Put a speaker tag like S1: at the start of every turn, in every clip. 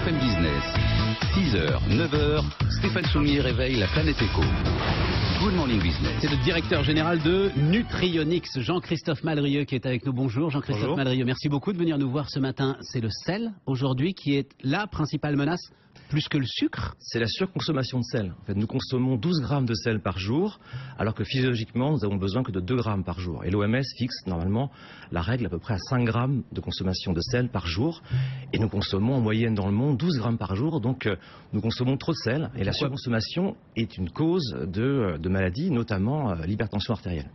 S1: BFM Business. 6h, 9h, Stéphane Soumier réveille la planète éco. Good Morning Business.
S2: C'est le directeur général de Nutrionix, Jean-Christophe Malrieux, qui est avec nous. Bonjour Jean-Christophe Malrieux, merci beaucoup de venir nous voir ce matin. C'est le sel aujourd'hui qui est la principale menace, plus que le sucre.
S3: C'est la surconsommation de sel. En fait, nous consommons 12 grammes de sel par jour, alors que physiologiquement, nous avons besoin que de 2 grammes par jour. Et l'OMS fixe normalement la règle à peu près à 5 grammes de consommation de sel par jour. Et nous consommons en moyenne dans le monde 12 grammes par jour, donc nous consommons trop de sel. Et la surconsommation est une cause de maladies, notamment l'hypertension artérielle.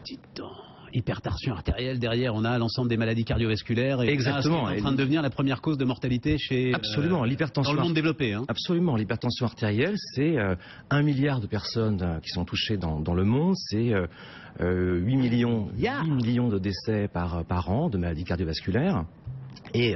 S2: Dites donc. Hypertension artérielle, derrière on a l'ensemble des maladies cardiovasculaires et
S3: exactement.
S2: C'est en train de devenir la première cause de mortalité chez
S3: absolument l'hypertension
S2: dans le monde développé.
S3: Absolument, l'hypertension artérielle, c'est 1 milliard de personnes qui sont touchées dans le monde, c'est 8 millions de décès par an de maladies cardiovasculaires. Et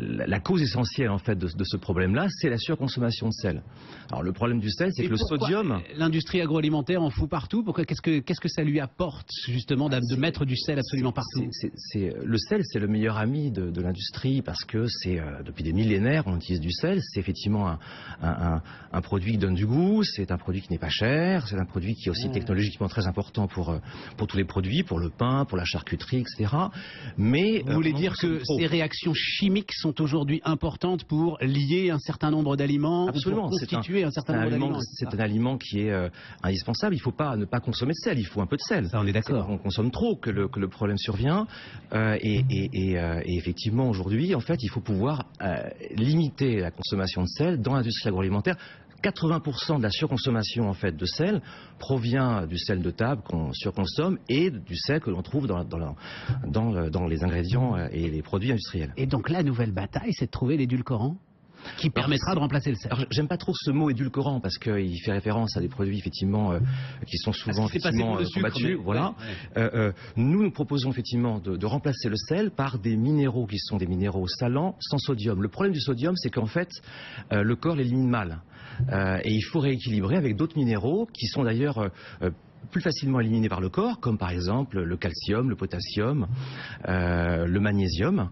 S3: la cause essentielle en fait de ce problème-là, c'est la surconsommation de sel. Alors le problème du sel, c'est que le sodium.
S2: L'industrie agroalimentaire en fout partout. Pourquoi qu'est-ce que ça lui apporte justement de mettre du sel absolument partout?
S3: Le sel, c'est le meilleur ami de l'industrie parce que c'est depuis des millénaires on utilise du sel. C'est effectivement un produit qui donne du goût. C'est un produit qui n'est pas cher. C'est un produit qui est aussi technologiquement très important pour tous les produits, pour le pain, pour la charcuterie, etc. Mais
S2: vous voulez dire que ces réactions chimiques sont aujourd'hui importantes pour lier un certain nombre d'aliments,
S3: absolument,
S2: pour constituer un certain nombre d'aliments.
S3: C'est un aliment qui est indispensable. Il ne faut pas ne pas consommer de sel. Il faut un peu de sel.
S2: Ça, on est d'accord.
S3: On consomme trop que le problème survient. Et effectivement, aujourd'hui, en fait, il faut pouvoir limiter la consommation de sel dans l'industrie agroalimentaire. 80% de la surconsommation en fait de sel provient du sel de table qu'on surconsomme et du sel que l'on trouve dans les ingrédients et les produits industriels.
S2: Et donc la nouvelle bataille, c'est de trouver l'édulcorant qui permettra de remplacer le sel.
S3: Alors, j'aime pas trop ce mot édulcorant parce qu'il fait référence à des produits effectivement qui sont souvent combattus. Voilà. Nous proposons effectivement de remplacer le sel par des minéraux qui sont des minéraux salants sans sodium. Le problème du sodium, c'est qu'en fait le corps l'élimine mal et il faut rééquilibrer avec d'autres minéraux qui sont d'ailleurs plus facilement éliminés par le corps, comme par exemple le calcium, le potassium, le magnésium.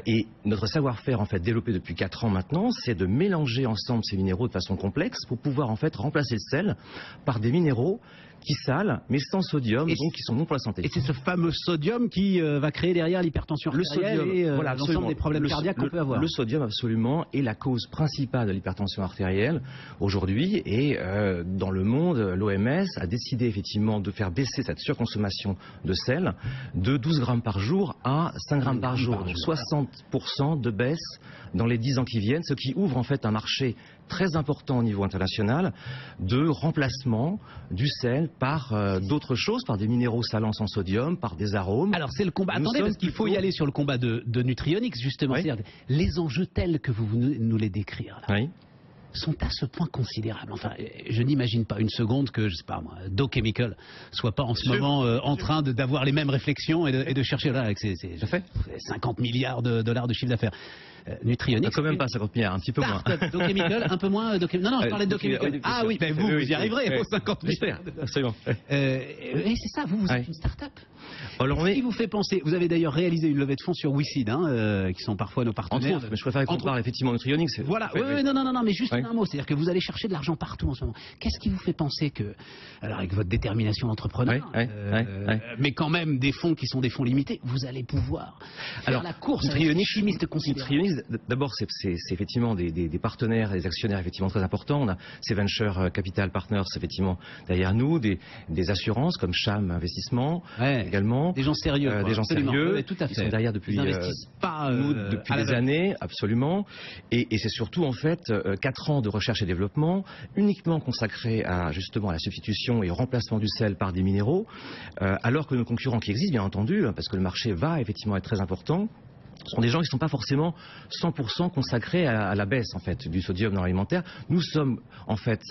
S3: Et notre savoir-faire, en fait, développé depuis 4 ans maintenant, c'est de mélanger ensemble ces minéraux de façon complexe pour pouvoir, en fait, remplacer le sel par des minéraux qui salent, mais sans sodium, donc qui sont bons pour la santé.
S2: Et c'est ce fameux sodium qui va créer derrière l'hypertension artérielle et l'ensemble des problèmes cardiaques qu'on peut avoir.
S3: Le sodium, absolument, est la cause principale de l'hypertension artérielle aujourd'hui. Et dans le monde, l'OMS a décidé effectivement de faire baisser cette surconsommation de sel de 12 grammes par jour à 5 grammes par jour. Donc 60% de baisse dans les 10 ans qui viennent, ce qui ouvre en fait un marché très important au niveau international de remplacement du sel par d'autres choses, par des minéraux salants sans sodium, par des arômes.
S2: Alors c'est le combat. Attendez, parce qu'il faut y aller sur le combat de Nutrionix justement.
S3: Oui.
S2: Les enjeux tels que vous venez nous les décrire là.
S3: Oui.
S2: Sont à ce point considérables. Enfin, je n'imagine pas une seconde que, je sais pas moi, Dow Chemical soit pas en ce moment en train d'avoir les mêmes réflexions et de chercher là avec ses 50 milliards de dollars de chiffre d'affaires. Nutrionix.
S3: Quand même pas 50 milliards, un petit peu moins.
S2: Dow Chemical, un peu moins. Non, je parlais de Dow Chemical. Ah oui, ben vous y arriverez aux 50 milliards.
S3: Absolument.
S2: Et c'est ça, vous êtes une start-up.
S3: Alors,
S2: ce qui vous fait penser, vous avez d'ailleurs réalisé une levée de fonds sur WeSeed, qui sont parfois nos partenaires.
S3: Entre autres, mais je préfère qu'on parle effectivement de Nutrionix.
S2: Voilà, non, mais juste un mot, c'est-à-dire que vous allez chercher de l'argent partout en ce moment. Qu'est-ce qui vous fait penser que, alors avec votre détermination d'entrepreneur, mais quand même des fonds qui sont des fonds limités, vous allez pouvoir faire la course avec les chimistes considérés?
S3: D'abord, c'est effectivement des partenaires, des actionnaires effectivement très importants. On a ces Venture Capital Partners effectivement derrière nous, des assurances comme Cham Investissement également.
S2: Des gens sérieux.
S3: Des gens sérieux.
S2: Tout à fait.
S3: Ils sont derrière depuis des années, absolument. Et c'est surtout en fait 4 ans de recherche et développement uniquement consacrés à justement à la substitution et au remplacement du sel par des minéraux, alors que nos concurrents qui existent bien entendu, parce que le marché va effectivement être très important, sont des gens qui ne sont pas forcément 100% consacrés à la baisse en fait du sodium dans l'alimentaire. Nous sommes en fait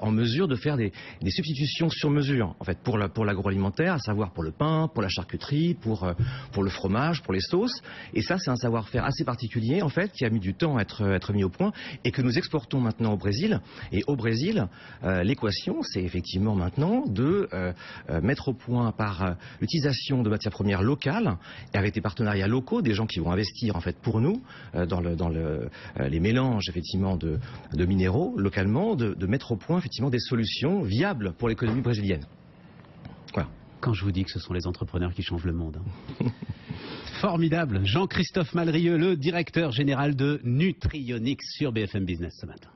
S3: en mesure de faire des substitutions sur mesure en fait pour l'agroalimentaire, à savoir pour le pain, pour la charcuterie, pour le fromage, pour les sauces. Et ça, c'est un savoir-faire assez particulier en fait qui a mis du temps à être mis au point et que nous exportons maintenant au Brésil. Et au Brésil, l'équation, c'est effectivement maintenant de mettre au point par l'utilisation de matières premières locales et avec des partenariats locaux, des gens qui vont investir en fait pour nous dans les mélanges effectivement de minéraux localement, de mettre au point effectivement des solutions viables pour l'économie brésilienne. Voilà.
S2: Quand je vous dis que ce sont les entrepreneurs qui changent le monde. Hein. Formidable. Jean-Christophe Malrieux, le directeur général de Nutrionics sur BFM Business ce matin.